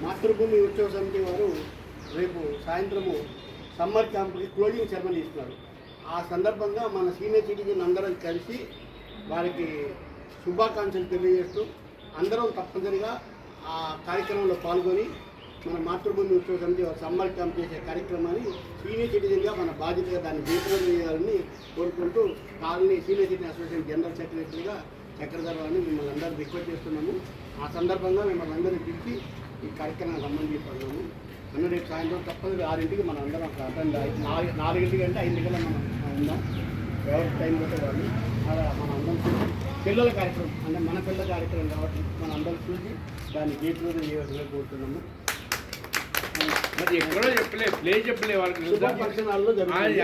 మాతృభూమి ఉత్సవ సమితి వారు రేపు సాయంత్రము సమ్మర్ క్యాంప్కి క్లోజింగ్ సెరమనీ ఇస్తున్నారు. ఆ సందర్భంగా మన సీనియర్ సిటిజన్ అందరం కలిసి వారికి శుభాకాంక్షలు తెలియజేస్తూ అందరం తప్పనిసరిగా ఆ కార్యక్రమంలో పాల్గొని మన మాతృభూమి ఉత్సవ సమితి వారు సమ్మర్ క్యాంప్ చేసే కార్యక్రమాన్ని సీనియర్ సిటిజన్గా మన బాధ్యతగా దాన్ని జయప్రదం చేయాలని కోరుకుంటూ colony senior citizen association general సెక్రటరీగా చక్రధర్ వారిని మిమ్మల్ని అందరూ రిక్వెస్ట్ చేస్తున్నాము. ఆ సందర్భంగా మిమ్మల్ని అందరినీ పిలిచి ఈ కార్యక్రమాన్ని సంబంధించుకున్నాము. అన్న రేపు సాయంత్రం తప్పదు 6ంటికి మనం అందరం అటెండ్ 4ంటికి అంటే 5ంటికల్లా మనం ఉందాం. ఎవరి టైం పెట్టే వాళ్ళు అలా మన అందరం చూసి పిల్లల కార్యక్రమం అంటే మన పిల్లల కార్యక్రమం కాబట్టి మన అందరం చూసి దాన్ని జయప్రదం చేయవలసిందిగా కోరుతున్నాము. మరి ఎక్కడో చెప్పలే ప్లే చెప్పలే వాళ్ళకి ఫంక్షన్ హాల్లో జరుగుతుంది.